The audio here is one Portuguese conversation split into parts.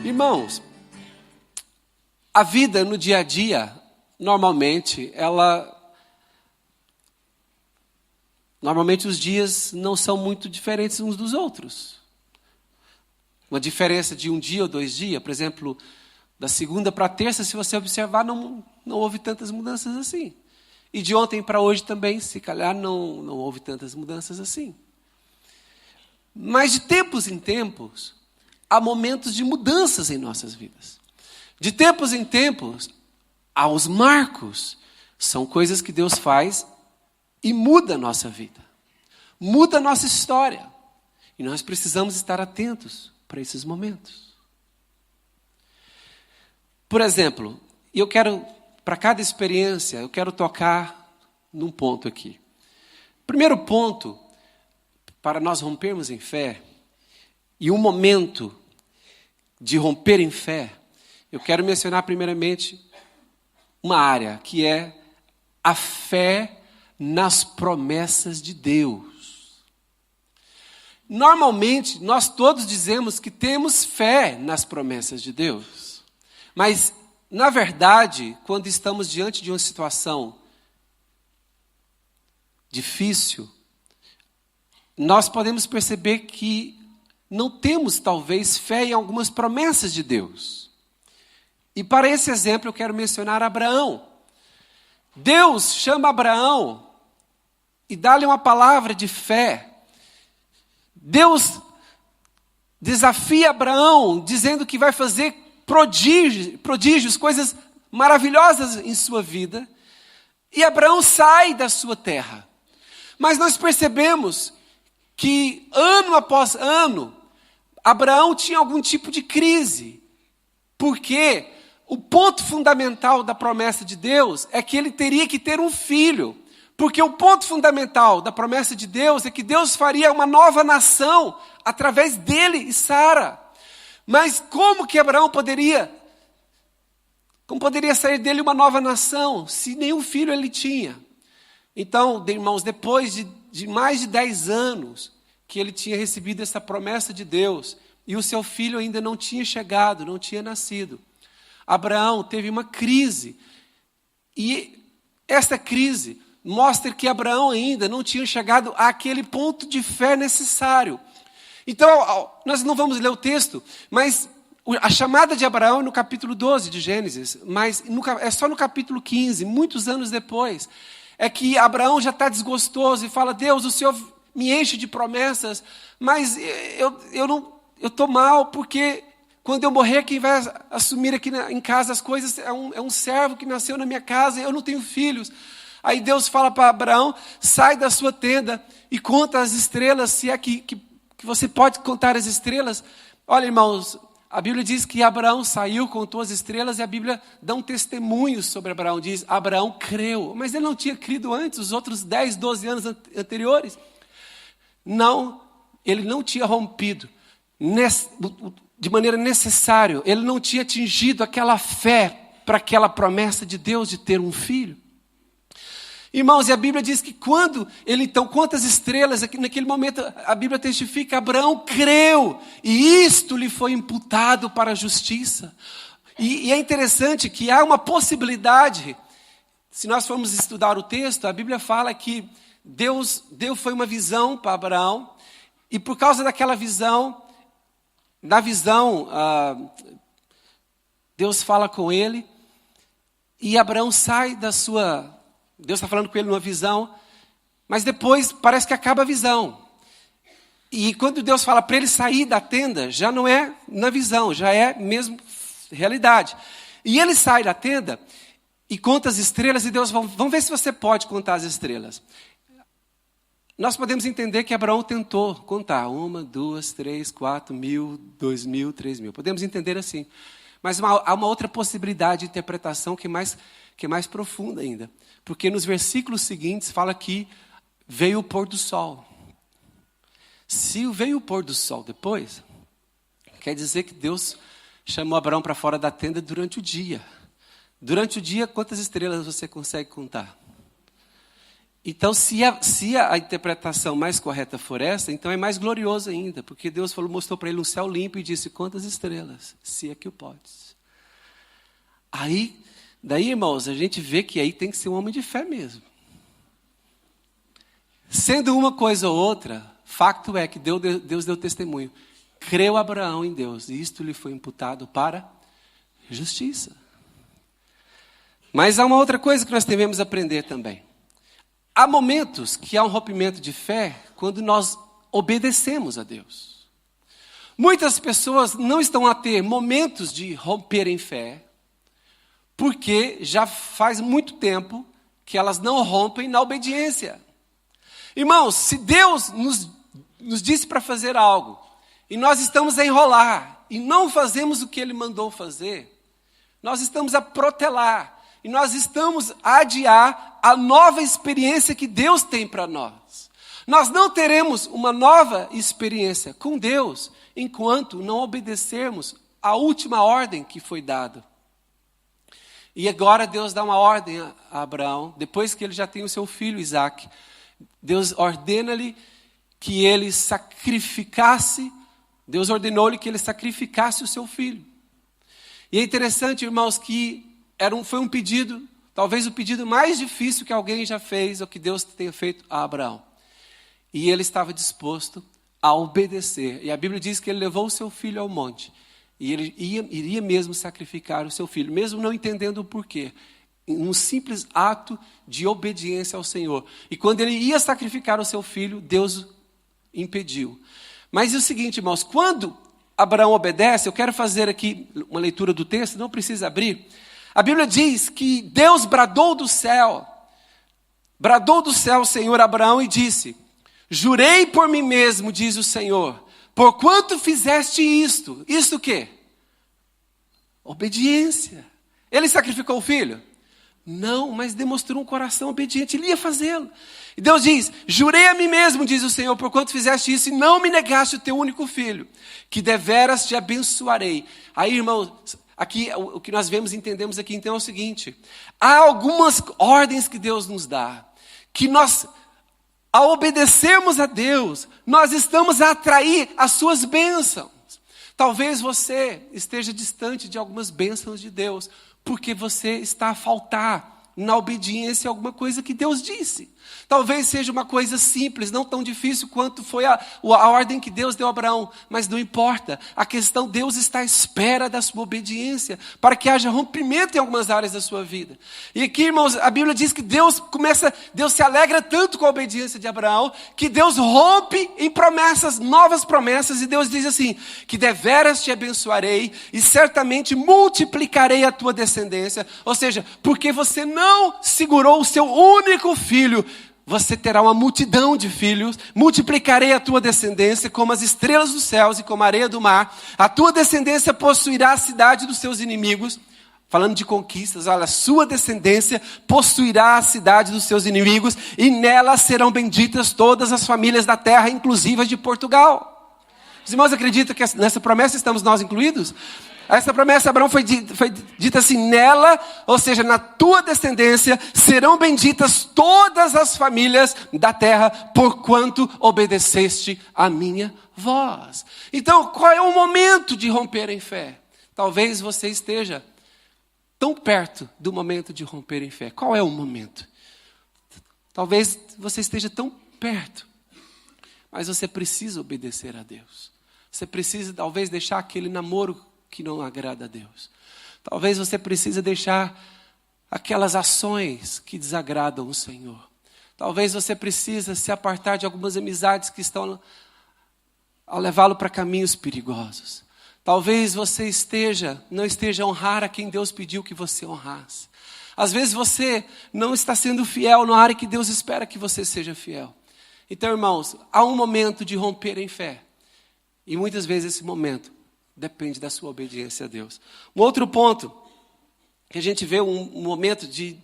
Irmãos, a vida no dia a dia, normalmente os dias não são muito diferentes uns dos outros. Uma diferença de um dia ou 2 dias, por exemplo, da segunda para a terça, se você observar, não houve tantas mudanças assim. E de ontem para hoje também, se calhar, não houve tantas mudanças assim. Mas de tempos em tempos, há momentos de mudanças em nossas vidas. De tempos em tempos, há os marcos. São coisas que Deus faz e muda a nossa vida. Muda a nossa história. E nós precisamos estar atentos para esses momentos. Por exemplo, para cada experiência, eu quero tocar num ponto aqui. Primeiro ponto, para nós rompermos em fé, e um momento de romper em fé, eu quero mencionar primeiramente uma área, que é a fé nas promessas de Deus. Normalmente, nós todos dizemos que temos fé nas promessas de Deus. Mas, na verdade, quando estamos diante de uma situação difícil, nós podemos perceber que não temos, talvez, fé em algumas promessas de Deus. E para esse exemplo, eu quero mencionar Abraão. Deus chama Abraão e dá-lhe uma palavra de fé. Deus desafia Abraão, dizendo que vai fazer prodígios, coisas maravilhosas em sua vida. E Abraão sai da sua terra. Mas nós percebemos que ano após ano, Abraão tinha algum tipo de crise. Porque o ponto fundamental da promessa de Deus é que ele teria que ter um filho. Porque o ponto fundamental da promessa de Deus é que Deus faria uma nova nação através dele e Sara. Mas como poderia sair dele uma nova nação, se nenhum filho ele tinha? Então, irmãos, depois de mais de 10 anos que ele tinha recebido essa promessa de Deus, e o seu filho ainda não tinha chegado, não tinha nascido, Abraão teve uma crise. E essa crise mostra que Abraão ainda não tinha chegado àquele ponto de fé necessário. Então, nós não vamos ler o texto, mas a chamada de Abraão é no capítulo 12 de Gênesis, mas é só no capítulo 15, muitos anos depois, é que Abraão já está desgostoso e fala: Deus, o Senhor me enche de promessas, mas eu estou mal, porque quando eu morrer, quem vai assumir aqui em casa as coisas é um servo que nasceu na minha casa, eu não tenho filhos. Aí Deus fala para Abraão: sai da sua tenda e conta as estrelas, se é que você pode contar as estrelas. Olha, irmãos, a Bíblia diz que Abraão saiu, contou as estrelas, e a Bíblia dá um testemunho sobre Abraão. Diz: Abraão creu. Mas ele não tinha crido antes, os outros 10, 12 anos anteriores. Não, ele não tinha rompido de maneira necessária. Ele não tinha atingido aquela fé para aquela promessa de Deus de ter um filho. Irmãos, e a Bíblia diz que quando ele então conta as estrelas, naquele momento a Bíblia testifica: Abraão creu, e isto lhe foi imputado para a justiça. E é interessante que há uma possibilidade, se nós formos estudar o texto, a Bíblia fala que Deus foi uma visão para Abraão, e por causa daquela visão, Deus fala com ele, e Abraão sai da sua... Deus está falando com ele numa visão, mas depois parece que acaba a visão. E quando Deus fala para ele sair da tenda, já não é na visão, já é mesmo realidade. E ele sai da tenda e conta as estrelas, e Deus, vamos ver se você pode contar as estrelas. Nós podemos entender que Abraão tentou contar 1, 2, 3, 4 mil, 2 mil, 3 mil. Podemos entender assim. Mas há uma outra possibilidade de interpretação que é mais profunda ainda. Porque nos versículos seguintes fala que veio o pôr do sol. Se veio o pôr do sol depois, quer dizer que Deus chamou Abraão para fora da tenda durante o dia. Durante o dia, quantas estrelas você consegue contar? Então, se a interpretação mais correta for essa, então é mais glorioso ainda, porque Deus mostrou para ele um céu limpo e disse, quantas estrelas, se é que o podes. Daí, irmãos, a gente vê que aí tem que ser um homem de fé mesmo. Sendo uma coisa ou outra, facto é que Deus deu testemunho. Creu Abraão em Deus, e isto lhe foi imputado para justiça. Mas há uma outra coisa que nós devemos aprender também. Há momentos que há um rompimento de fé quando nós obedecemos a Deus. Muitas pessoas não estão a ter momentos de romper em fé, porque já faz muito tempo que elas não rompem na obediência. Irmãos, se Deus nos disse para fazer algo, e nós estamos a enrolar, e não fazemos o que Ele mandou fazer, nós estamos a protelar, e nós estamos a adiar a nova experiência que Deus tem para nós. Nós não teremos uma nova experiência com Deus, enquanto não obedecermos a última ordem que foi dada. E agora Deus dá uma ordem a Abraão, depois que ele já tem o seu filho Isaque, Deus ordena-lhe que ele sacrificasse, Deus ordenou-lhe que ele sacrificasse o seu filho. E é interessante, irmãos, que foi um pedido, talvez o pedido mais difícil que alguém já fez, ou que Deus tenha feito a Abraão. E ele estava disposto a obedecer. E a Bíblia diz que ele levou o seu filho ao monte. E ele iria mesmo sacrificar o seu filho, mesmo não entendendo o porquê. Um simples ato de obediência ao Senhor. E quando ele ia sacrificar o seu filho, Deus impediu. Mas é o seguinte, irmãos, quando Abraão obedece, eu quero fazer aqui uma leitura do texto, não precisa abrir. A Bíblia diz que Deus bradou do céu o Senhor a Abraão e disse, jurei por mim mesmo, diz o Senhor, porquanto fizeste isto. Isto o quê? Obediência. Ele sacrificou o filho? Não, mas demonstrou um coração obediente, ele ia fazê-lo. E Deus diz, jurei a mim mesmo, diz o Senhor, porquanto fizeste isso e não me negaste o teu único filho, que deveras te abençoarei. Aí, irmãos, aqui o que nós vemos e entendemos aqui então é o seguinte, há algumas ordens que Deus nos dá, que nós, ao obedecermos a Deus, nós estamos a atrair as suas bênçãos. Talvez você esteja distante de algumas bênçãos de Deus, porque você está a faltar na obediência a alguma coisa que Deus disse. Talvez seja uma coisa simples, não tão difícil quanto foi a ordem que Deus deu a Abraão, mas não importa. A questão, Deus está à espera da sua obediência, para que haja rompimento em algumas áreas da sua vida. E aqui, irmãos, a Bíblia diz que Deus se alegra tanto com a obediência de Abraão, que Deus rompe em promessas, novas promessas, e Deus diz assim, que deveras te abençoarei, e certamente multiplicarei a tua descendência, ou seja, porque você não segurou o seu único filho, você terá uma multidão de filhos, multiplicarei a tua descendência como as estrelas dos céus e como a areia do mar. A tua descendência possuirá a cidade dos seus inimigos. Falando de conquistas, olha, a sua descendência possuirá a cidade dos seus inimigos e nela serão benditas todas as famílias da terra, inclusive as de Portugal. Os irmãos acreditam que nessa promessa estamos nós incluídos? Essa promessa, Abraão, foi dita assim, nela, ou seja, na tua descendência, serão benditas todas as famílias da terra, porquanto obedeceste a minha voz. Então, qual é o momento de romper em fé? Talvez você esteja tão perto do momento de romper em fé. Qual é o momento? Talvez você esteja tão perto, mas você precisa obedecer a Deus. Você precisa, talvez, deixar aquele namoro que não agrada a Deus. Talvez você precise deixar aquelas ações que desagradam o Senhor. Talvez você precise se apartar de algumas amizades que estão a levá-lo para caminhos perigosos. Talvez você não esteja a honrar a quem Deus pediu que você honrasse. Às vezes você não está sendo fiel na área que Deus espera que você seja fiel. Então, irmãos, há um momento de romper em fé. E muitas vezes esse momento depende da sua obediência a Deus. Um outro ponto, que a gente vê um momento de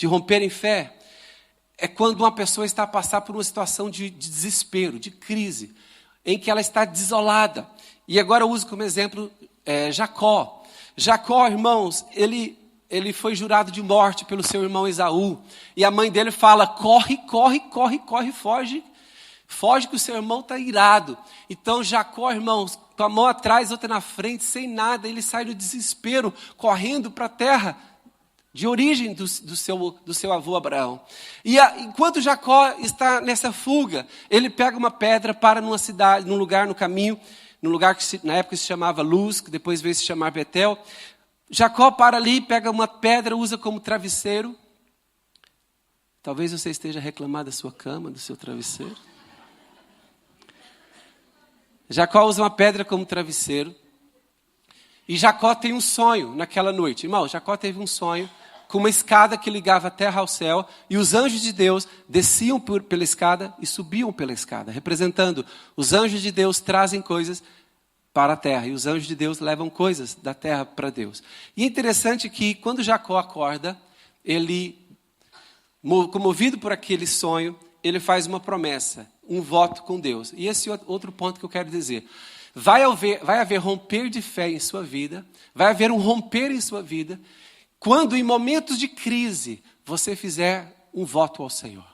romper em fé, é quando uma pessoa está a passar por uma situação de desespero, de crise, em que ela está desolada. E agora eu uso como exemplo Jacó. Jacó, irmãos, ele ele foi jurado de morte pelo seu irmão Esaú. E a mãe dele fala, corre, corre, corre, corre, foge. Foge que o seu irmão está irado. Então Jacó, irmãos, com a mão atrás, outra na frente, sem nada, ele sai no desespero, correndo para a terra de origem do seu avô Abraão. E enquanto Jacó está nessa fuga, ele pega uma pedra, para numa cidade, num lugar no caminho, num lugar que na época se chamava Luz, que depois veio se chamar Betel. Jacó para ali, pega uma pedra, usa como travesseiro. Talvez você esteja reclamando da sua cama, do seu travesseiro. Jacó usa uma pedra como travesseiro. E Jacó tem um sonho naquela noite. Irmão, Jacó teve um sonho com uma escada que ligava a terra ao céu. E os anjos de Deus desciam pela escada e subiam pela escada. Representando, os anjos de Deus trazem coisas para a terra. E os anjos de Deus levam coisas da terra para Deus. E é interessante que quando Jacó acorda, ele, comovido por aquele sonho, ele faz uma promessa, um voto com Deus. E esse outro ponto que eu quero dizer. Vai haver romper de fé em sua vida, vai haver um romper em sua vida, quando em momentos de crise, você fizer um voto ao Senhor.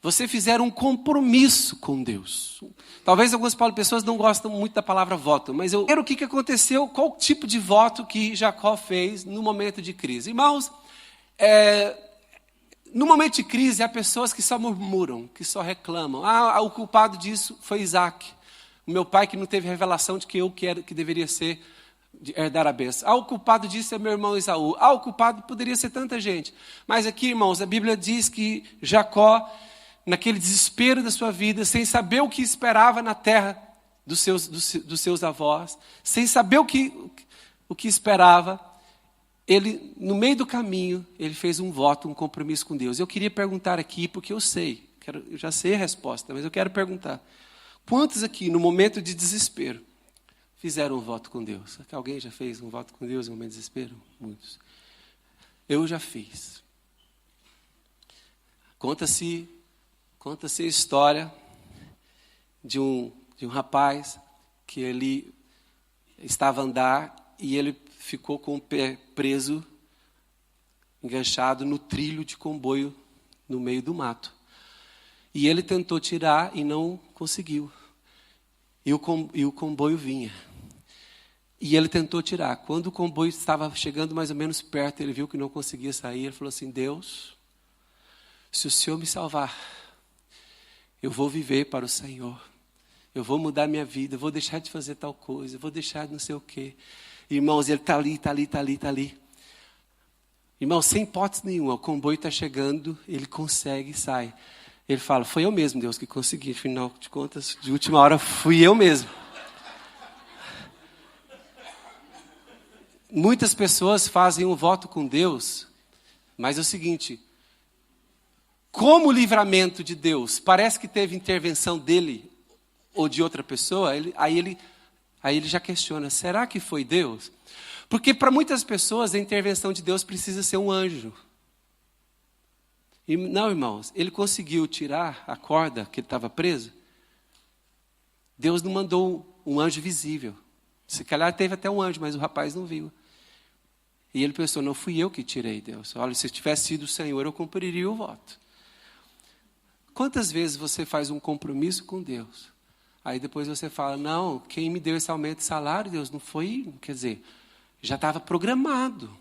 Você fizer um compromisso com Deus. Talvez algumas pessoas não gostam muito da palavra voto, mas eu quero o que aconteceu, qual tipo de voto que Jacó fez no momento de crise. Irmãos, no momento de crise, há pessoas que só murmuram, que só reclamam. O culpado disso foi Isaac. O meu pai que não teve revelação de que eu que deveria ser, de herdar a bênção. O culpado disso é meu irmão Esaú. O culpado poderia ser tanta gente. Mas aqui, irmãos, a Bíblia diz que Jacó, naquele desespero da sua vida, sem saber o que esperava na terra dos seus avós, sem saber o que esperava, ele, no meio do caminho, ele fez um voto, um compromisso com Deus. Eu queria perguntar aqui, porque eu já sei a resposta, mas eu quero perguntar. Quantos aqui, no momento de desespero, fizeram um voto com Deus? Alguém já fez um voto com Deus no momento de desespero? Muitos. Eu já fiz. Conta-se a história de um rapaz que ele estava a andar e ele ficou com o pé preso, enganchado no trilho de comboio no meio do mato. E ele tentou tirar e não conseguiu. E o comboio vinha. E ele tentou tirar. Quando o comboio estava chegando mais ou menos perto, ele viu que não conseguia sair. Ele falou assim, Deus, se o Senhor me salvar, eu vou viver para o Senhor. Eu vou mudar minha vida, eu vou deixar de fazer tal coisa, eu vou deixar de não sei o quê. Irmãos, ele está ali. Irmãos, sem hipótese nenhuma, o comboio está chegando, ele consegue, sai. Ele fala, foi eu mesmo, Deus, que consegui. Afinal de contas, de última hora, fui eu mesmo. Muitas pessoas fazem um voto com Deus, mas é o seguinte, como o livramento de Deus parece que teve intervenção dele ou de outra pessoa, aí ele já questiona, será que foi Deus? Porque para muitas pessoas a intervenção de Deus precisa ser um anjo. E não, irmãos, ele conseguiu tirar a corda que ele estava preso. Deus não mandou um anjo visível. Se calhar teve até um anjo, mas o rapaz não viu. E ele pensou, não fui eu que tirei, Deus. Olha, se tivesse sido o Senhor, eu cumpriria o voto. Quantas vezes você faz um compromisso com Deus? Aí depois você fala, não, quem me deu esse aumento de salário, Deus, não foi, quer dizer, já estava programado.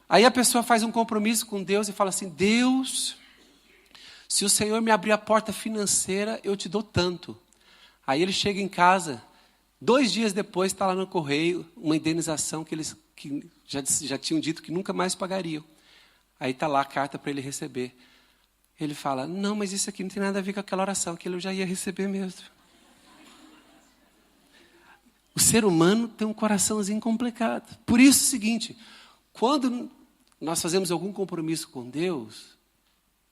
Aí a pessoa faz um compromisso com Deus e fala assim, Deus, se o Senhor me abrir a porta financeira, eu te dou tanto. Aí ele chega em casa, 2 dias depois está lá no correio, uma indenização que eles já tinham dito que nunca mais pagariam. Aí está lá a carta para ele receber. Ele fala, não, mas isso aqui não tem nada a ver com aquela oração, que ele já ia receber mesmo. O ser humano tem um coraçãozinho complicado. Por isso é o seguinte, quando nós fazemos algum compromisso com Deus,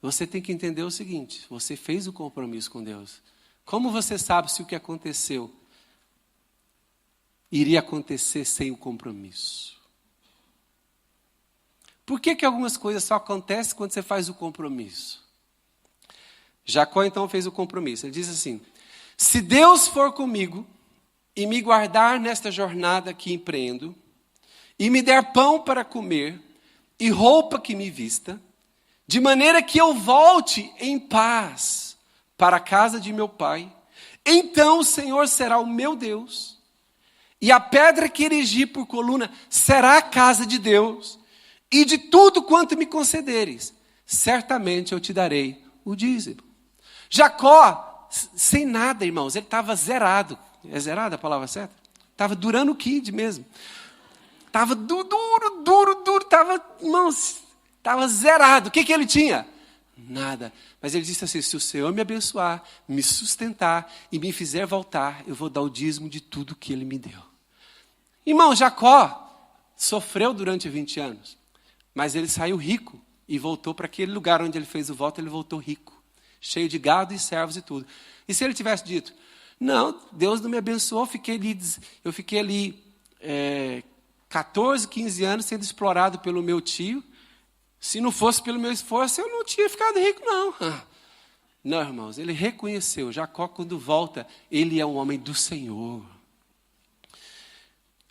você tem que entender o seguinte, você fez o compromisso com Deus. Como você sabe se o que aconteceu iria acontecer sem o compromisso? Por que algumas coisas só acontecem quando você faz o compromisso? Jacó então fez o compromisso. Ele diz assim, se Deus for comigo e me guardar nesta jornada que empreendo, e me der pão para comer, e roupa que me vista, de maneira que eu volte em paz para a casa de meu pai, então o Senhor será o meu Deus, e a pedra que erigi por coluna será a casa de Deus, e de tudo quanto me concederes, certamente eu te darei o dízimo. Jacó, sem nada, irmãos, ele estava zerado. É zerada a palavra certa? Estava durando o kid mesmo. Estava duro, estava zerado. O que ele tinha? Nada. Mas ele disse assim, se o Senhor me abençoar, me sustentar e me fizer voltar, eu vou dar o dízimo de tudo que ele me deu. Irmão, Jacó sofreu durante 20 anos, mas ele saiu rico e voltou para aquele lugar onde ele fez o voto, ele voltou rico, cheio de gado e servos e tudo. E se ele tivesse dito, não, Deus não me abençoou, eu fiquei ali 14, 15 anos sendo explorado pelo meu tio. Se não fosse pelo meu esforço, eu não tinha ficado rico, não. Não, irmãos, ele reconheceu. Jacó, quando volta, ele é um homem do Senhor.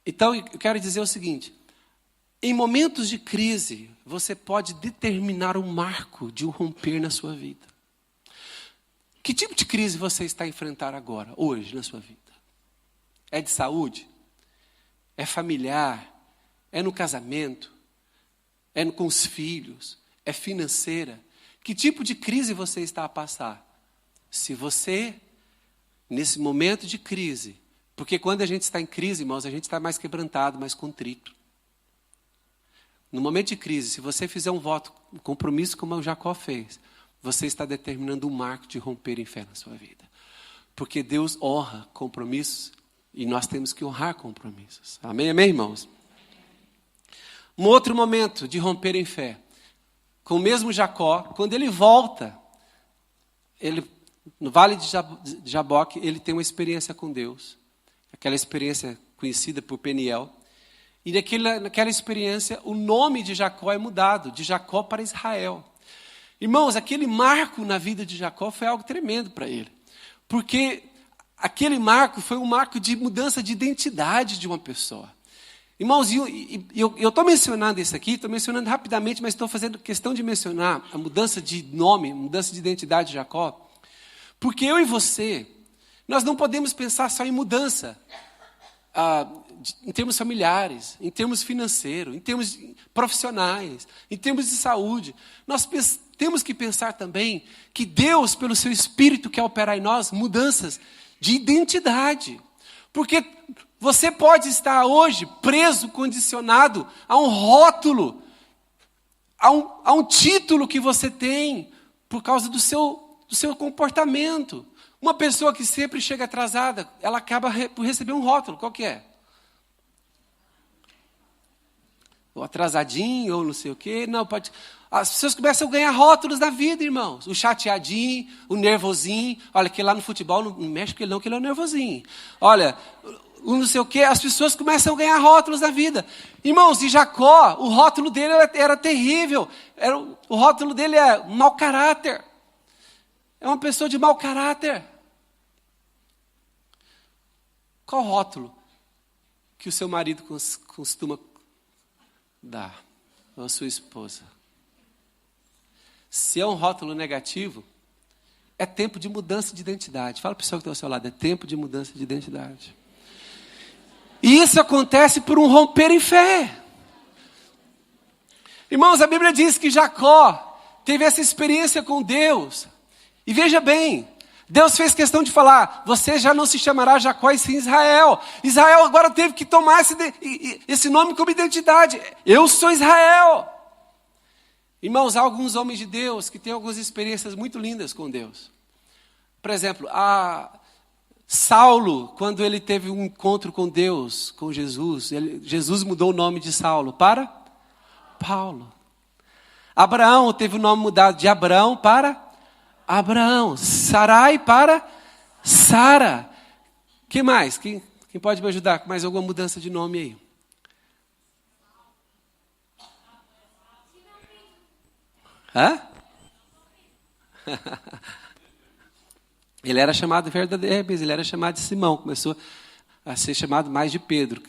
Então, eu quero dizer o seguinte. Em momentos de crise, você pode determinar um marco de um romper na sua vida. Que tipo de crise você está a enfrentar agora, hoje, na sua vida? É de saúde? É familiar? É no casamento? É com os filhos? É financeira? Que tipo de crise você está a passar? Se você, nesse momento de crise, porque quando a gente está em crise, irmãos, a gente está mais quebrantado, mais contrito. No momento de crise, se você fizer um voto, um compromisso como o Jacó fez, você está determinando um marco de romper em fé na sua vida. Porque Deus honra compromissos e nós temos que honrar compromissos. Amém, amém, irmãos? Um outro momento de romper em fé. Com o mesmo Jacó, quando ele volta, no Vale de Jaboque, ele tem uma experiência com Deus. Aquela experiência conhecida por Peniel. E naquela experiência, o nome de Jacó é mudado, de Jacó para Israel. Irmãos, aquele marco na vida de Jacó foi algo tremendo para ele. Porque aquele marco foi um marco de mudança de identidade de uma pessoa. Irmãos, eu estou mencionando isso aqui, estou mencionando rapidamente, mas estou fazendo questão de mencionar a mudança de nome, mudança de identidade de Jacó. Porque eu e você, nós não podemos pensar só em mudança. Em termos familiares, em termos financeiros, em termos profissionais, em termos de saúde. Nós temos que pensar também que Deus, pelo seu Espírito, quer operar em nós mudanças de identidade. Porque você pode estar hoje preso, condicionado a um rótulo, a um título que você tem por causa do seu comportamento. Uma pessoa que sempre chega atrasada, ela acaba por receber um rótulo. Qual que é? Ou atrasadinho, ou não sei o quê. Não, pode. As pessoas começam a ganhar rótulos da vida, irmãos. O chateadinho, o nervosinho. Olha, que lá no futebol não mexe com ele não, que ele é o nervosinho. Olha, o não sei o quê. As pessoas começam a ganhar rótulos da vida. Irmãos, e Jacó, o rótulo dele era terrível. O rótulo dele é mau caráter. É uma pessoa de mau caráter. Qual rótulo que o seu marido costuma dar? Ou a sua esposa? Se é um rótulo negativo, é tempo de mudança de identidade. Fala para o pessoal que está ao seu lado, é tempo de mudança de identidade. E isso acontece por um romper em fé. Irmãos, a Bíblia diz que Jacó teve essa experiência com Deus. E veja bem, Deus fez questão de falar, você já não se chamará Jacó e sim Israel. Israel agora teve que tomar esse nome como identidade. Eu sou Israel. Irmãos, há alguns homens de Deus que têm algumas experiências muito lindas com Deus. Por exemplo, Saulo, quando ele teve um encontro com Deus, com Jesus, Jesus mudou o nome de Saulo para Paulo. Abraão teve o nome mudado de Abraão para Abraão. Sarai para Sara. Que mais? Quem pode me ajudar com mais alguma mudança de nome aí? Hã? Ele era chamado verdadeiro, ele era chamado de Simão, começou a ser chamado mais de Pedro.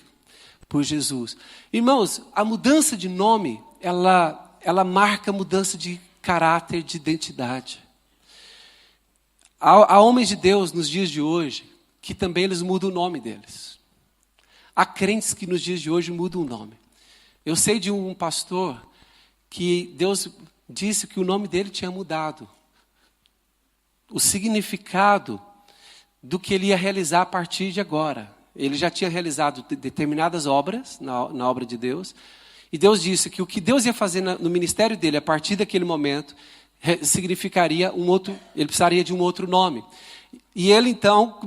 por Jesus. Irmãos, a mudança de nome, ela marca mudança de caráter, de identidade. Há homens de Deus nos dias de hoje que também eles mudam o nome deles. Há crentes que nos dias de hoje mudam o nome. Eu sei de um pastor que Deus disse que o nome dele tinha mudado. O significado do que ele ia realizar a partir de agora. Ele já tinha realizado determinadas obras na obra de Deus. E Deus disse que o que Deus ia fazer no ministério dele a partir daquele momento significaria ele precisaria de um outro nome. E ele então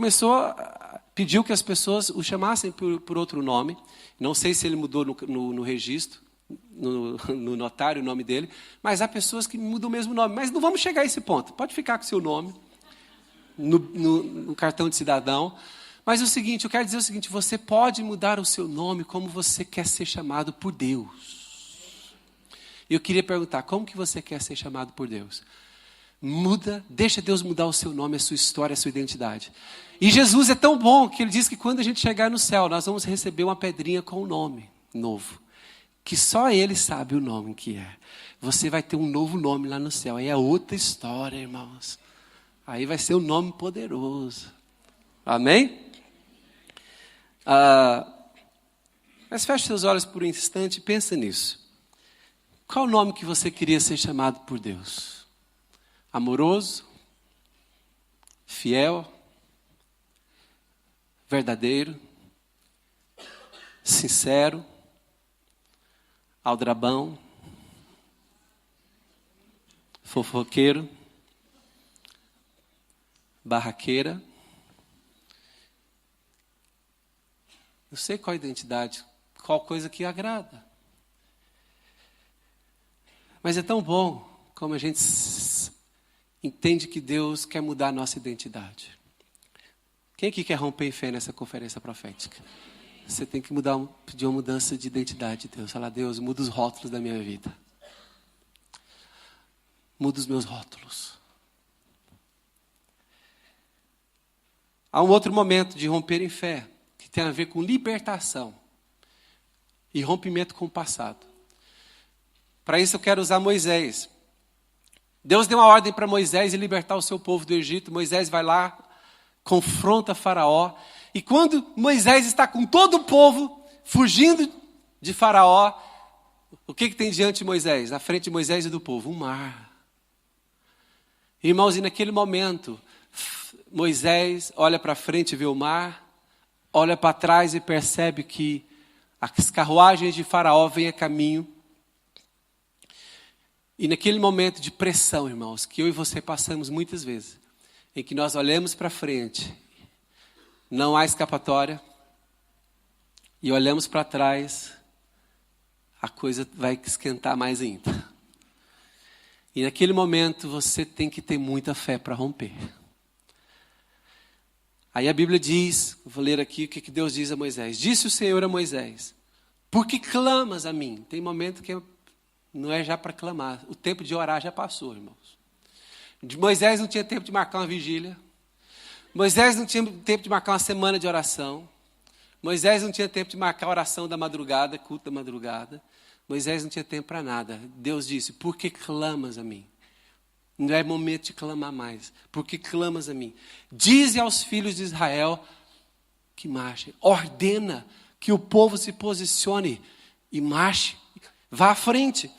pediu que as pessoas o chamassem por outro nome. Não sei se ele mudou no registro, no notário o nome dele, mas há pessoas que mudam o mesmo nome. Mas não vamos chegar a esse ponto. Pode ficar com o seu nome no cartão de cidadão. Mas eu quero dizer o seguinte, você pode mudar o seu nome como você quer ser chamado por Deus. E eu queria perguntar, como que você quer ser chamado por Deus? Deixa Deus mudar o seu nome, a sua história, a sua identidade. E Jesus é tão bom que ele diz que quando a gente chegar no céu, nós vamos receber uma pedrinha com um nome novo. Que só ele sabe o nome que é. Você vai ter um novo nome lá no céu. Aí é outra história, irmãos. Aí vai ser um nome poderoso. Amém? Mas feche seus olhos por um instante e pensa nisso. Qual o nome que você queria ser chamado por Deus? Amoroso? Fiel? Verdadeiro? Sincero? Aldrabão? Fofoqueiro? Barraqueira? Eu sei qual a identidade, qual coisa que agrada. Mas é tão bom como a gente entende que Deus quer mudar a nossa identidade. Quem aqui quer romper em fé nessa conferência profética? Você tem que pedir uma mudança de identidade de Deus. Falar, Deus, muda os rótulos da minha vida. Muda os meus rótulos. Há um outro momento de romper em fé, que tem a ver com libertação e rompimento com o passado. Para isso eu quero usar Moisés. Deus deu uma ordem para Moisés de libertar o seu povo do Egito. Moisés vai lá, confronta Faraó. E quando Moisés está com todo o povo fugindo de Faraó, o que tem diante de Moisés? Na frente de Moisés e do povo? Um mar. Irmãos, e naquele momento, Moisés olha para frente e vê o mar, olha para trás e percebe que as carruagens de Faraó vêm a caminho. E naquele momento de pressão, irmãos, que eu e você passamos muitas vezes, em que nós olhamos para frente, não há escapatória, e olhamos para trás, a coisa vai esquentar mais ainda. E naquele momento você tem que ter muita fé para romper. Aí a Bíblia diz, vou ler aqui o que Deus diz a Moisés. Disse o Senhor a Moisés, por que clamas a mim? Tem momento que não é já para clamar. O tempo de orar já passou, irmãos. Moisés não tinha tempo de marcar uma vigília. Moisés não tinha tempo de marcar uma semana de oração. Moisés não tinha tempo de marcar a oração da madrugada, culto da madrugada. Moisés não tinha tempo para nada. Deus disse, por que clamas a mim? Não é momento de clamar mais. Por que clamas a mim? Dize aos filhos de Israel que marchem. Ordena que o povo se posicione e marche. Vá à frente.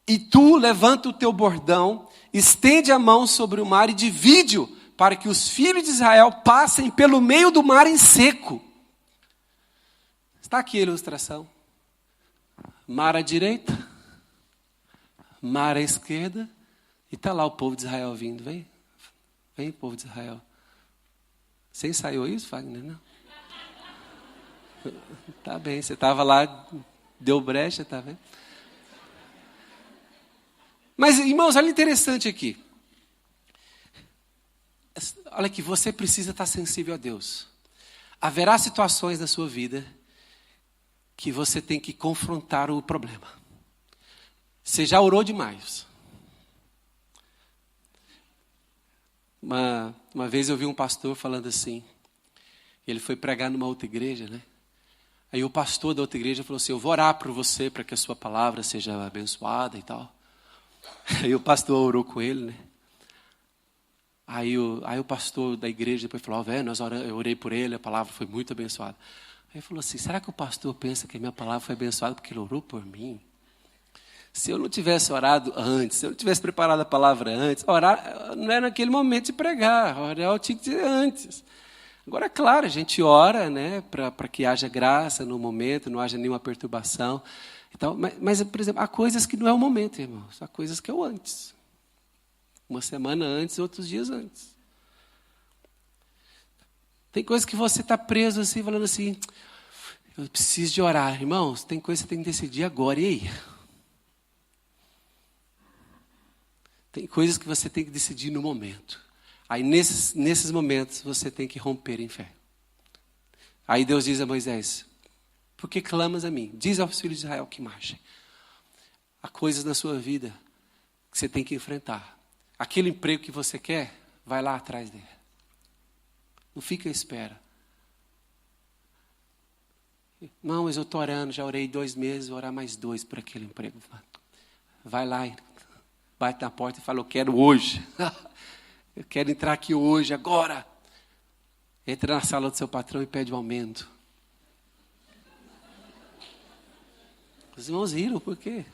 E tu levanta o teu bordão, estende a mão sobre o mar e divide-o, para que os filhos de Israel passem pelo meio do mar em seco. Está aqui a ilustração. Mar à direita, mar à esquerda, e está lá o povo de Israel vindo. Vem, povo de Israel. Você ensaiou isso, Wagner? Não? Tá bem, você estava lá, deu brecha, tá vendo? Mas, irmãos, olha interessante aqui. Olha aqui, você precisa estar sensível a Deus. Haverá situações na sua vida que você tem que confrontar o problema. Você já orou demais. Uma vez eu vi um pastor falando assim. Ele foi pregar numa outra igreja, né? Aí o pastor da outra igreja falou assim, eu vou orar por você para que a sua palavra seja abençoada e tal. Aí o pastor orou com ele, né? Aí o pastor da igreja depois falou, eu orei por ele, a palavra foi muito abençoada. Aí ele falou assim, será que o pastor pensa que a minha palavra foi abençoada porque ele orou por mim? Se eu não tivesse orado antes, se eu não tivesse preparado a palavra antes, orar não era naquele momento de pregar, orar eu tinha que dizer antes. Agora, é claro, a gente ora, né, para que haja graça no momento, não haja nenhuma perturbação. Então, mas, por exemplo, há coisas que não é o momento, irmãos, há coisas que é o antes. Uma semana antes, outros dias antes. Tem coisas que você está preso assim, falando assim, eu preciso de orar. Irmãos, tem coisa que você tem que decidir agora, e aí? Tem coisas que você tem que decidir no momento. Aí nesses momentos você tem que romper em fé. Aí Deus diz a Moisés, por que clamas a mim? Diz aos filhos de Israel que marchem. Há coisas na sua vida que você tem que enfrentar. Aquele emprego que você quer, vai lá atrás dele. Não fica à espera. Não, mas eu estou orando, já orei 2 meses, vou orar mais 2 por aquele emprego. Vai lá, bate na porta e fala, eu quero hoje. Eu quero entrar aqui hoje, agora. Entra na sala do seu patrão e pede um aumento. Os irmãos riram, por quê?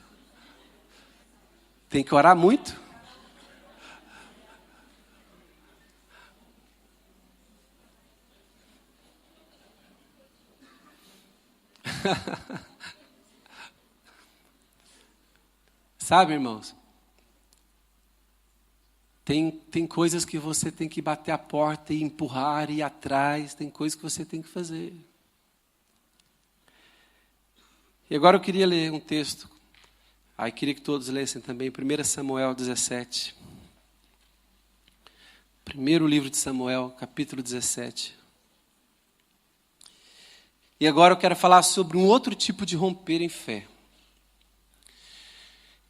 Tem que orar muito. Sabe, irmãos? Tem coisas que você tem que bater a porta e empurrar e ir atrás. Tem coisas que você tem que fazer. E agora eu queria ler um texto. Aí queria que todos lessem também. 1 Samuel 17. Primeiro livro de Samuel, capítulo 17. E agora eu quero falar sobre um outro tipo de romper em fé.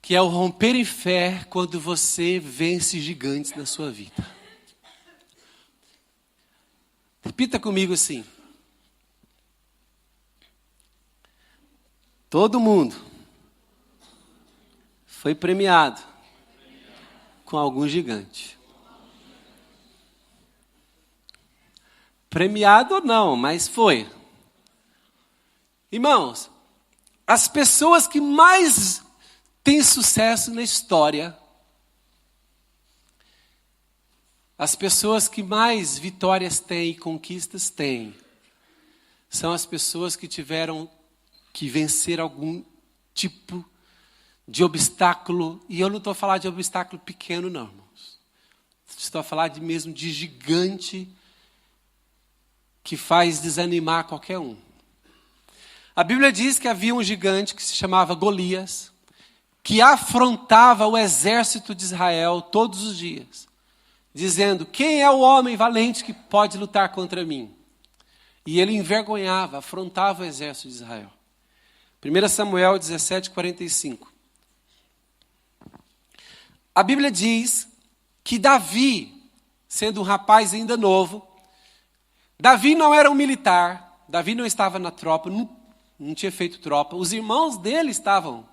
Que é o romper em fé quando você vence gigantes na sua vida. Repita comigo assim. Todo mundo foi premiado com algum gigante. Premiado ou não, mas foi. Irmãos, as pessoas que mais têm sucesso na história, as pessoas que mais vitórias têm e conquistas têm, são as pessoas que tiveram que vencer algum tipo de obstáculo, e eu não estou a falar de obstáculo pequeno não, irmãos. Estou a falar mesmo de gigante que faz desanimar qualquer um. A Bíblia diz que havia um gigante que se chamava Golias, que afrontava o exército de Israel todos os dias, dizendo, quem é o homem valente que pode lutar contra mim? E ele envergonhava, afrontava o exército de Israel. 1 Samuel 17, 45. A Bíblia diz que Davi, sendo um rapaz ainda novo, Davi não era um militar, Davi não estava na tropa, não tinha feito tropa, os irmãos dele estavam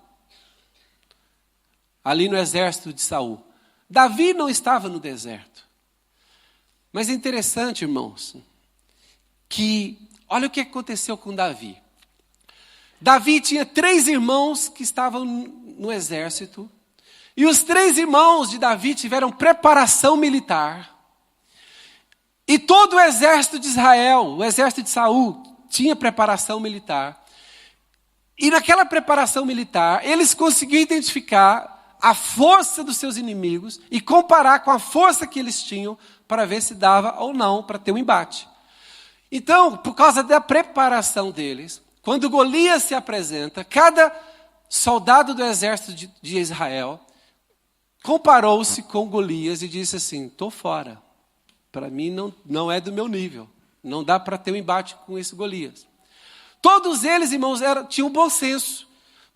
ali no exército de Saul. Davi não estava no deserto. Mas é interessante, irmãos, que olha o que aconteceu com Davi. Davi tinha 3 irmãos que estavam no exército, e os 3 irmãos de Davi tiveram preparação militar. E todo o exército de Israel, o exército de Saul, tinha preparação militar. E naquela preparação militar, eles conseguiam identificar a força dos seus inimigos e comparar com a força que eles tinham para ver se dava ou não para ter um embate. Então, por causa da preparação deles, quando Golias se apresenta, cada soldado do exército de Israel comparou-se com Golias e disse assim, estou fora, para mim não é do meu nível, não dá para ter um embate com esse Golias. Todos eles, irmãos, tinham bom senso,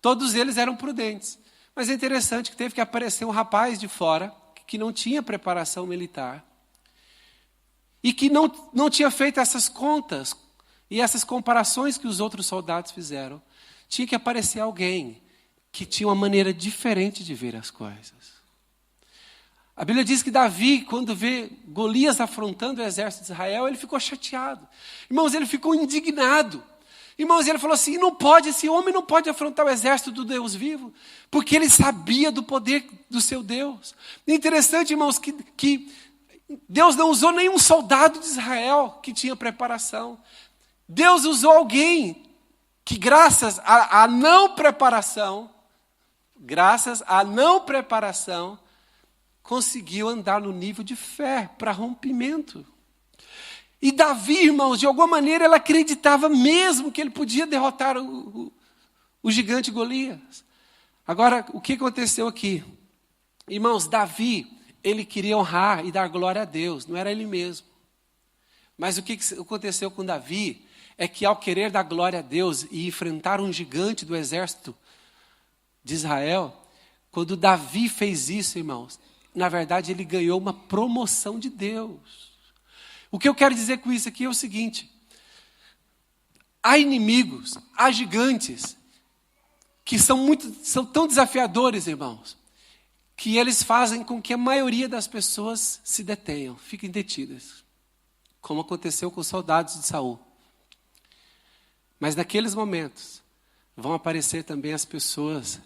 todos eles eram prudentes. Mas é interessante que teve que aparecer um rapaz de fora, que não tinha preparação militar, e que não tinha feito essas contas E essas comparações que os outros soldados fizeram, tinha que aparecer alguém que tinha uma maneira diferente de ver as coisas. A Bíblia diz que Davi, quando vê Golias afrontando o exército de Israel, ele ficou chateado. Irmãos, ele ficou indignado. Irmãos, ele falou assim, não pode, esse homem não pode afrontar o exército do Deus vivo, porque ele sabia do poder do seu Deus. Interessante, irmãos, que Deus não usou nenhum soldado de Israel que tinha preparação. Deus usou alguém que graças à não preparação, conseguiu andar no nível de fé para rompimento. E Davi, irmãos, de alguma maneira ele acreditava mesmo que ele podia derrotar o gigante Golias. Agora, o que aconteceu aqui? Irmãos, Davi, ele queria honrar e dar glória a Deus, não era ele mesmo. Mas o que aconteceu com Davi é que ao querer dar glória a Deus e enfrentar um gigante do exército de Israel, quando Davi fez isso, irmãos, na verdade ele ganhou uma promoção de Deus. O que eu quero dizer com isso aqui é o seguinte: há inimigos, há gigantes, que são tão desafiadores, irmãos, que eles fazem com que a maioria das pessoas se detenham, fiquem detidas, como aconteceu com os soldados de Saul. Mas naqueles momentos, vão aparecer também as pessoas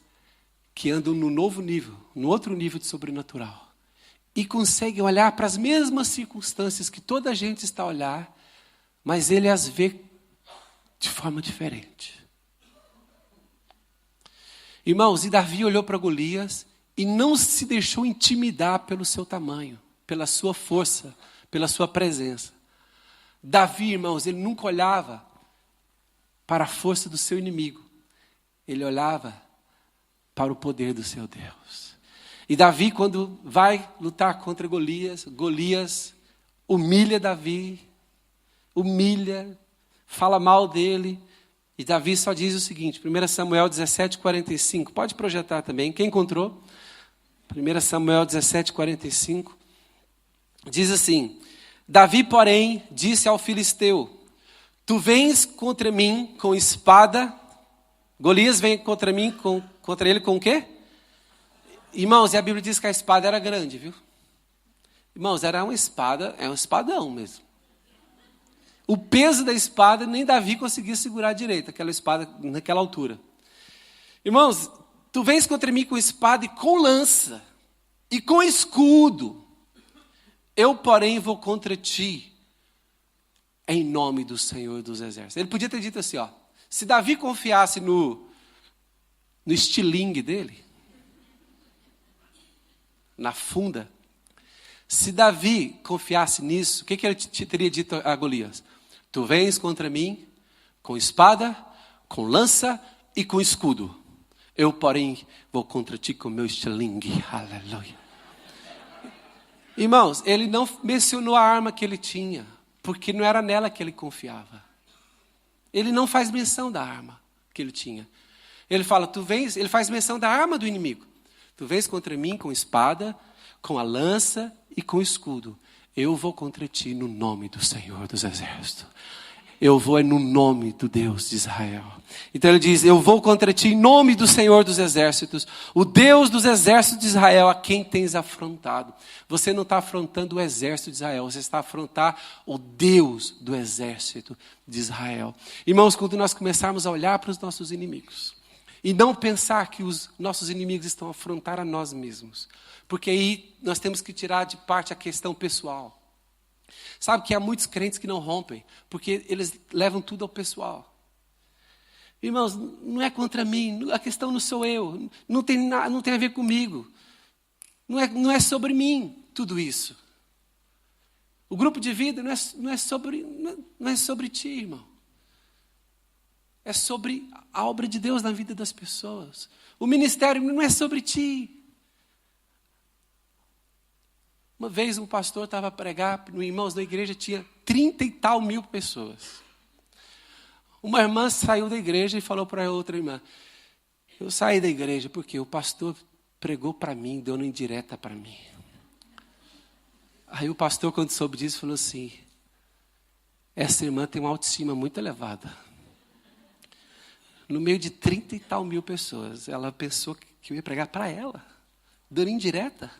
que andam no novo nível, no outro nível de sobrenatural, e conseguem olhar para as mesmas circunstâncias que toda a gente está a olhar, mas ele as vê de forma diferente. Irmãos, e Davi olhou para Golias e não se deixou intimidar pelo seu tamanho, pela sua força, pela sua presença. Davi, irmãos, ele nunca olhava para a força do seu inimigo. Ele olhava para o poder do seu Deus. E Davi, quando vai lutar contra Golias, Golias humilha Davi, fala mal dele. E Davi só diz o seguinte, 1 Samuel 17:45, pode projetar também, quem encontrou? 1 Samuel 17:45, diz assim, Davi, porém, disse ao filisteu, tu vens contra mim com espada, Golias vem contra mim, contra ele com o quê? Irmãos, e a Bíblia diz que a espada era grande, viu? Irmãos, era uma espada, é um espadão mesmo. O peso da espada, nem Davi conseguia segurar direito, aquela espada naquela altura. Irmãos, tu vens contra mim com espada e com lança, e com escudo. Eu, porém, vou contra ti, em nome do Senhor dos Exércitos. Ele podia ter dito assim, ó, se Davi confiasse no estilingue dele, na funda, se Davi confiasse nisso, o que ele teria dito a Golias? Tu vens contra mim com espada, com lança e com escudo. Eu, porém, vou contra ti com meu estilingue. Aleluia. Irmãos, ele não mencionou a arma que ele tinha, porque não era nela que ele confiava. Ele não faz menção da arma que ele tinha. Ele fala, tu vens, ele faz menção da arma do inimigo. Tu vens contra mim com espada, com a lança e com o escudo. Eu vou contra ti no nome do Senhor dos Exércitos. Eu vou no nome do Deus de Israel. Então ele diz, eu vou contra ti em nome do Senhor dos Exércitos, o Deus dos exércitos de Israel, a quem tens afrontado. Você não está afrontando o exército de Israel, você está a afrontar o Deus do exército de Israel. Irmãos, quando nós começarmos a olhar para os nossos inimigos, e não pensar que os nossos inimigos estão a afrontar a nós mesmos, porque aí nós temos que tirar de parte a questão pessoal. Sabe que há muitos crentes que não rompem, porque eles levam tudo ao pessoal. Irmãos, não é contra mim, a questão não sou eu, não tem a ver comigo. Não é sobre mim tudo isso. O grupo de vida não é sobre ti, irmão. É sobre a obra de Deus na vida das pessoas. O ministério não é sobre ti. Uma vez um pastor estava a pregar, irmãos, na igreja tinha 30 e tal mil pessoas. Uma irmã saiu da igreja e falou para a outra irmã, eu saí da igreja porque o pastor pregou para mim, deu uma indireta para mim. Aí o pastor, quando soube disso, falou assim, Essa irmã tem uma autoestima muito elevada. No meio de 30 e tal mil pessoas, ela pensou que eu ia pregar para ela, dando indireta.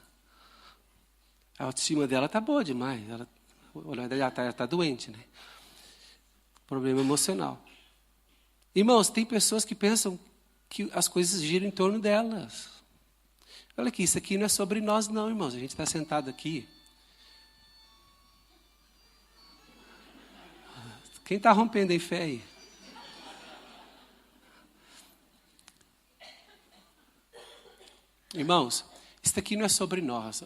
A autoestima dela está boa demais. Ela está doente, né? Problema emocional. Irmãos, tem pessoas que pensam que as coisas giram em torno delas. Olha aqui, isso aqui não é sobre nós não, irmãos. A gente está sentado aqui. Quem está rompendo em fé aí? Irmãos, isso aqui não é sobre nós.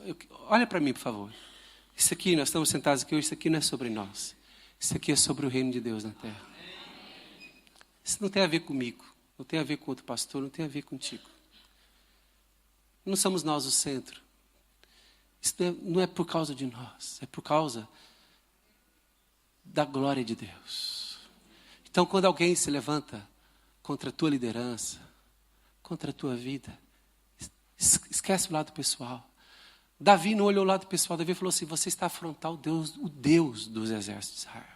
Olha para mim, por favor. Isso aqui, nós estamos sentados aqui hoje, isso aqui não é sobre nós. Isso aqui é sobre o reino de Deus na terra. Isso não tem a ver comigo, não tem a ver com outro pastor, não tem a ver contigo. Não somos nós o centro. Isso não é por causa de nós, é por causa da glória de Deus. Então, quando alguém se levanta contra a tua liderança, contra a tua vida, esquece o lado pessoal. Davi não olhou o lado pessoal. Davi falou assim: você está a afrontar o Deus dos exércitos de Israel.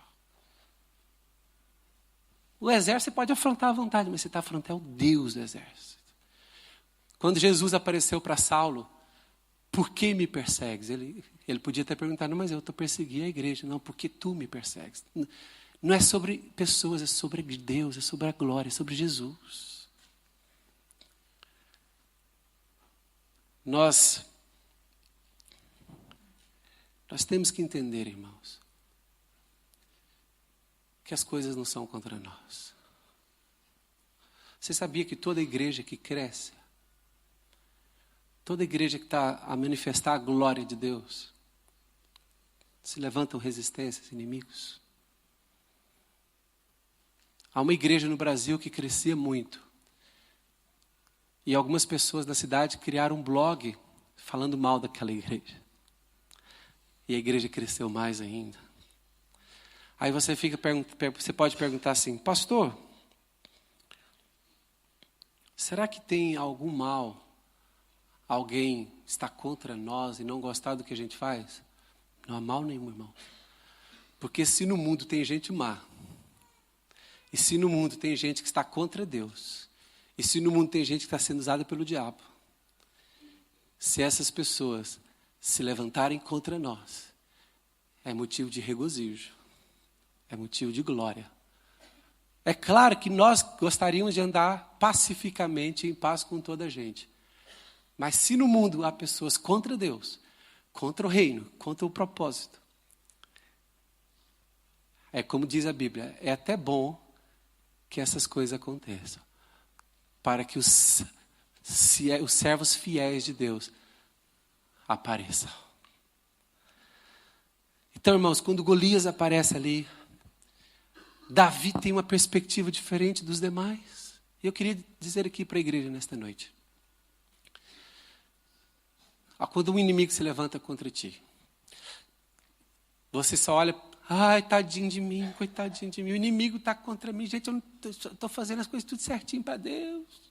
O exército você pode afrontar à vontade, mas você está afrontando o Deus do exército. Quando Jesus apareceu para Saulo, por que me persegues? Ele podia ter perguntado: não, mas eu estou perseguindo a igreja. Não, porque tu me persegues. Não é sobre pessoas, é sobre Deus, é sobre a glória, é sobre Jesus. Nós temos que entender, irmãos, que as coisas não são contra nós. Você sabia que toda igreja que cresce, toda igreja que está a manifestar a glória de Deus, se levantam resistências, inimigos? Há uma igreja no Brasil que crescia muito. E algumas pessoas da cidade criaram um blog falando mal daquela igreja. E a igreja cresceu mais ainda. Aí você pode perguntar assim: pastor, será que tem algum mal? Alguém está contra nós e não gostar do que a gente faz? Não há mal nenhum, irmão. Porque se no mundo tem gente má, e se no mundo tem gente que está contra Deus, e se no mundo tem gente que está sendo usada pelo diabo, se essas pessoas se levantarem contra nós, é motivo de regozijo, é motivo de glória. É claro que nós gostaríamos de andar pacificamente, em paz com toda a gente. Mas se no mundo há pessoas contra Deus, contra o reino, contra o propósito, é como diz a Bíblia, é até bom que essas coisas aconteçam, para que os servos fiéis de Deus apareçam. Então, irmãos, quando Golias aparece ali, Davi tem uma perspectiva diferente dos demais. E eu queria dizer aqui para a igreja nesta noite: quando um inimigo se levanta contra ti, você só olha: ai, tadinho de mim, coitadinho de mim, o inimigo está contra mim. Gente, eu não estou fazendo as coisas tudo certinho para Deus.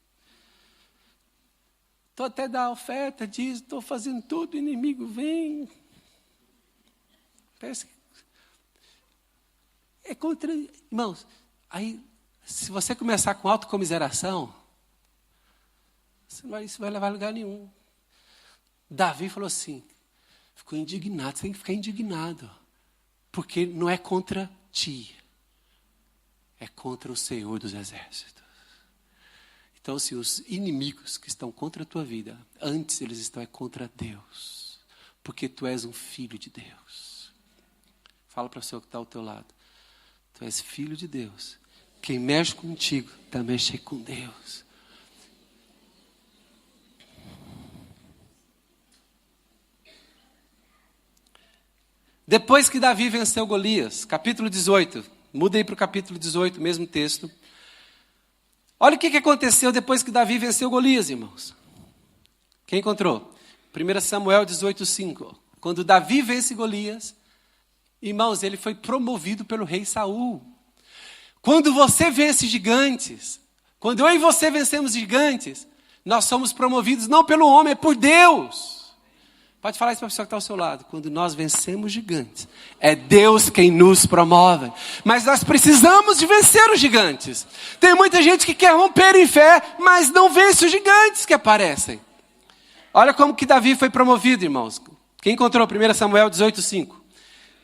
Estou até da oferta, diz, estou fazendo tudo, o inimigo vem. Parece que é contra... Irmãos, aí, se você começar com autocomiseração, isso não vai levar a lugar nenhum. Davi falou assim, ficou indignado, você tem que ficar indignado. Porque não é contra ti, é contra o Senhor dos exércitos. Então, se os inimigos que estão contra a tua vida, antes eles estão contra Deus, porque tu és um filho de Deus. Fala para o seu que está ao teu lado: tu és filho de Deus. Quem mexe contigo, está mexendo com Deus. Depois que Davi venceu Golias, capítulo 18, muda aí para o capítulo 18, mesmo texto. Olha o que aconteceu depois que Davi venceu Golias, irmãos. Quem encontrou? 1 Samuel 18:5. Quando Davi vence Golias, irmãos, ele foi promovido pelo rei Saul. Quando você vence gigantes, quando eu e você vencemos gigantes, nós somos promovidos não pelo homem, é por Deus. Pode falar isso para a pessoa que está ao seu lado. Quando nós vencemos gigantes, é Deus quem nos promove. Mas nós precisamos de vencer os gigantes. Tem muita gente que quer romper em fé, mas não vence os gigantes que aparecem. Olha como que Davi foi promovido, irmãos. Quem encontrou 1 Samuel 18:5?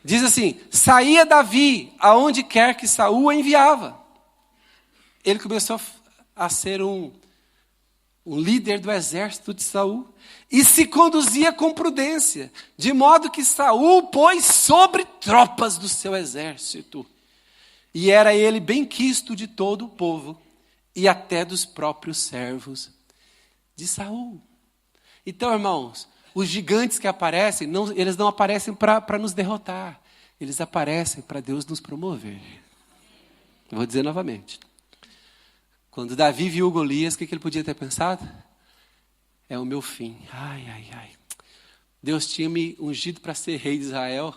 Diz assim: saía Davi aonde quer que Saul o enviava. Ele começou a ser um líder do exército de Saul. E se conduzia com prudência, de modo que Saul pôs sobre tropas do seu exército. E era ele bem quisto de todo o povo, e até dos próprios servos de Saul. Então, irmãos, os gigantes que aparecem, eles não aparecem para nos derrotar. Eles aparecem para Deus nos promover. Eu vou dizer novamente. Quando Davi viu Golias, o que ele podia ter pensado? É o meu fim. Ai, ai, ai. Deus tinha me ungido para ser rei de Israel.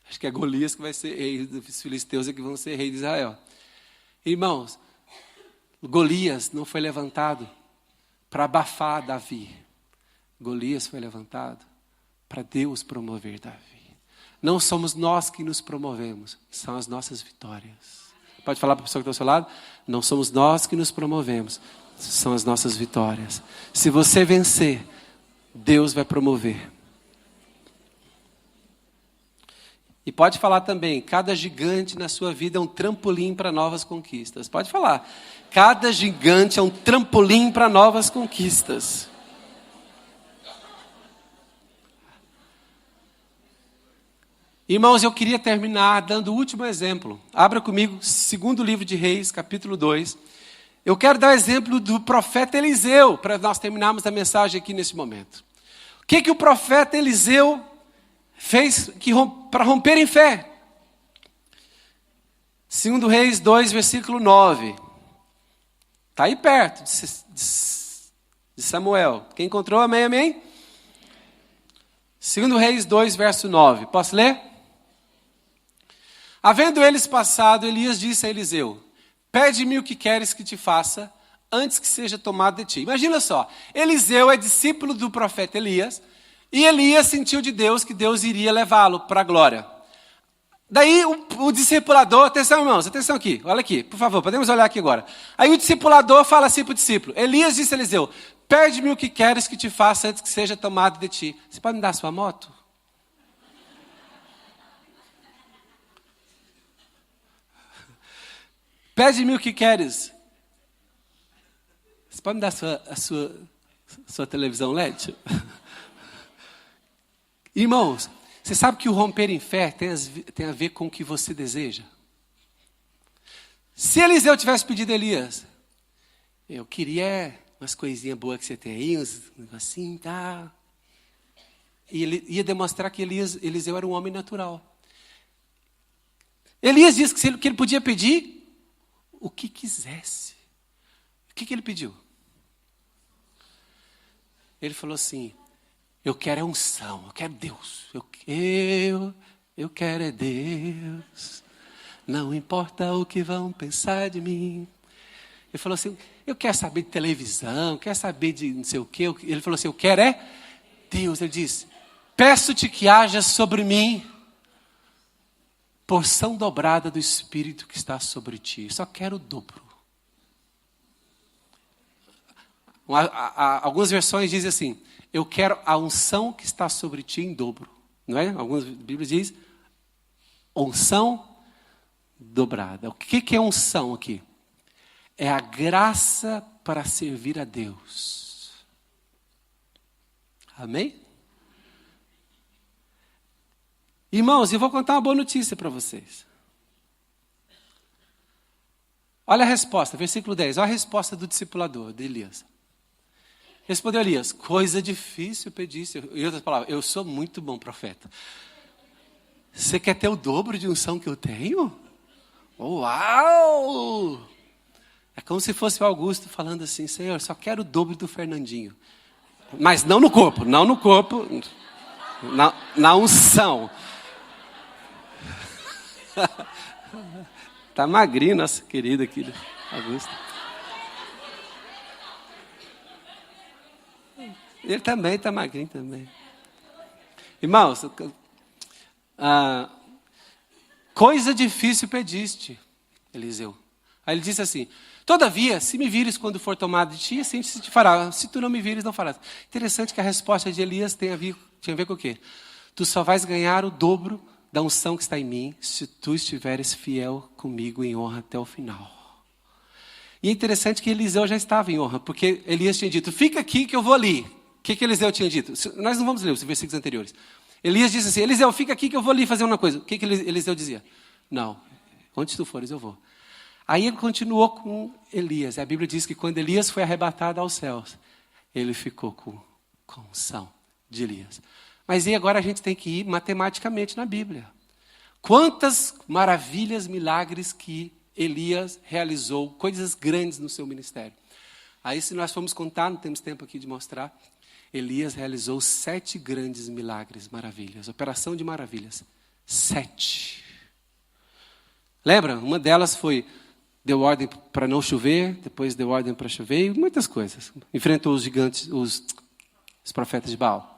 Acho que é Golias que vai ser rei. Os filisteus é que vão ser rei de Israel. Irmãos, Golias não foi levantado para abafar Davi. Golias foi levantado para Deus promover Davi. Não somos nós que nos promovemos, são as nossas vitórias. Pode falar para a pessoa que está ao seu lado? Não somos nós que nos promovemos, são as nossas vitórias. Se você vencer, Deus vai promover. E pode falar também, cada gigante na sua vida é um trampolim para novas conquistas. Pode falar, cada gigante é um trampolim para novas conquistas. Irmãos, eu queria terminar dando o último exemplo. Abra comigo, segundo livro de Reis, capítulo 2. Eu quero dar o exemplo do profeta Eliseu, para nós terminarmos a mensagem aqui nesse momento. O que o profeta Eliseu fez para romper em fé? Segundo Reis 2, versículo 9. Está aí perto de Samuel. Quem encontrou, amém, amém? Segundo Reis 2, verso 9. Posso ler? Havendo eles passado, Elias disse a Eliseu: pede-me o que queres que te faça, antes que seja tomado de ti. Imagina só, Eliseu é discípulo do profeta Elias, e Elias sentiu de Deus que Deus iria levá-lo para a glória. Daí o discipulador, atenção irmãos, atenção aqui, olha aqui, por favor, podemos olhar aqui agora. Aí o discipulador fala assim para o discípulo: Elias disse a Eliseu: pede-me o que queres que te faça, antes que seja tomado de ti. Você pode me dar a sua moto? Pede-me o que queres. Você pode me dar a sua televisão LED? Irmãos, você sabe que o romper em fé tem a ver com o que você deseja? Se Eliseu tivesse pedido a Elias: eu queria umas coisinhas boas que você tem aí, uns negocinhos, tá? E ele ia demonstrar que Eliseu era um homem natural. Elias disse que ele podia pedir o que quisesse. O que ele pediu? Ele falou assim: eu quero é unção, eu quero Deus. Eu quero é Deus. Não importa o que vão pensar de mim. Ele falou assim: eu quero saber de televisão, quero saber de não sei o quê. Ele falou assim: eu quero é Deus. Ele disse: peço-te que haja sobre mim porção dobrada do Espírito que está sobre ti. Só quero o dobro. Algumas versões dizem assim: eu quero a unção que está sobre ti em dobro. Não é? Algumas Bíblias dizem unção dobrada. O que é unção aqui? É a graça para servir a Deus. Amém? Irmãos, eu vou contar uma boa notícia para vocês. Olha a resposta, versículo 10. Olha a resposta do discipulador, de Elias. Respondeu Elias: coisa difícil pedisse. Em outras palavras, eu sou muito bom profeta. Você quer ter o dobro de unção que eu tenho? Uau! É como se fosse o Augusto falando assim: Senhor, só quero o dobro do Fernandinho. Mas não no corpo, na unção. Tá magrinho, nossa querida aqui, Augusto. Ele também tá magrinho também. Irmãos, coisa difícil pediste, Eliseu. Aí ele disse assim: todavia, se me vires quando for tomado de ti, assim te fará. Se tu não me vires, não farás. Interessante que a resposta de Elias tinha a ver com o quê? Tu só vais ganhar o dobro da unção que está em mim, se tu estiveres fiel comigo em honra até o final. E é interessante que Eliseu já estava em honra, porque Elias tinha dito: fica aqui que eu vou ali. O que Eliseu tinha dito? Nós não vamos ler os versículos anteriores. Elias disse assim: Eliseu, fica aqui que eu vou ali fazer uma coisa. O que Eliseu dizia? Não, onde tu fores eu vou. Aí ele continuou com Elias. A Bíblia diz que quando Elias foi arrebatado aos céus, ele ficou com unção de Elias. Mas e agora a gente tem que ir matematicamente na Bíblia. Quantas maravilhas, milagres que Elias realizou, coisas grandes no seu ministério. Aí se nós formos contar, não temos tempo aqui de mostrar, Elias realizou 7 grandes milagres, maravilhas. Operação de maravilhas. 7. Lembra? Uma delas foi, deu ordem para não chover, depois deu ordem para chover, e muitas coisas. Enfrentou os gigantes, os profetas de Baal.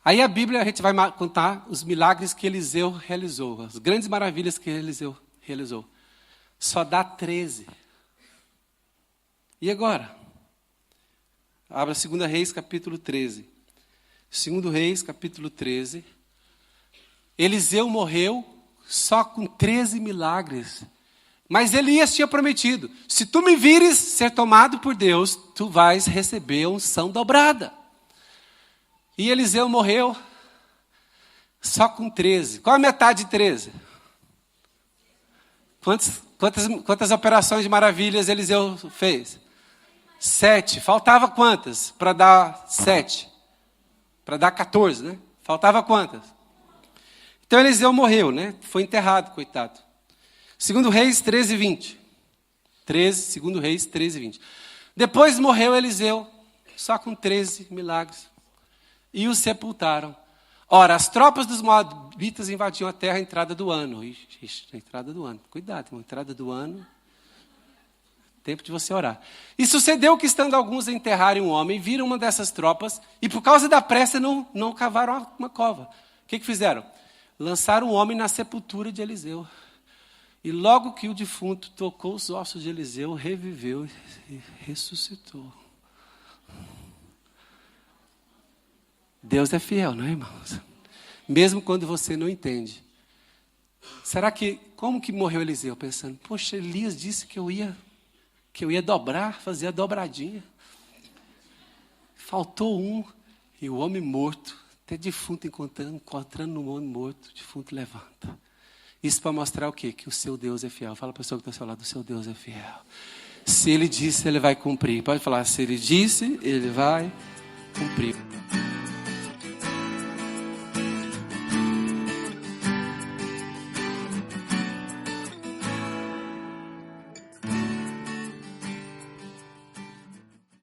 Aí a Bíblia, a gente vai contar os milagres que Eliseu realizou, as grandes maravilhas que Eliseu realizou. Só dá 13. E agora? Abra 2 Reis, capítulo 13. 2 Reis, capítulo 13. Eliseu morreu só com 13 milagres. Mas Elias tinha prometido: se tu me vires ser tomado por Deus, tu vais receber a unção dobrada. E Eliseu morreu só com 13. Qual a metade de 13? Quantas operações de maravilhas Eliseu fez? 7. Faltava quantas para dar 7? Para dar 14, né? Faltava quantas? Então Eliseu morreu, né? Foi enterrado, coitado. 2 Reis 13, 20. 2 Reis 13, 20. Depois morreu Eliseu, só com 13 milagres. E o sepultaram. Ora, as tropas dos moabitas invadiam a terra à entrada do ano. Ixi, a entrada do ano. Cuidado, irmão, entrada do ano. Tempo de você orar. E sucedeu que, estando alguns a enterrarem um homem, viram uma dessas tropas, e por causa da pressa não cavaram uma cova. O que fizeram? Lançaram o homem na sepultura de Eliseu. E logo que o defunto tocou os ossos de Eliseu, reviveu e ressuscitou. Deus é fiel, não é, irmãos? Mesmo quando você não entende. Como que morreu Eliseu? Pensando, poxa, Elias disse que eu ia dobrar, fazer a dobradinha. Faltou um, e o homem morto, até defunto encontrando um homem morto, o defunto levanta. Isso para mostrar o quê? Que o seu Deus é fiel. Fala para a pessoa que está ao seu lado, o seu Deus é fiel. Se ele disse, ele vai cumprir. Pode falar, se ele disse, ele vai cumprir.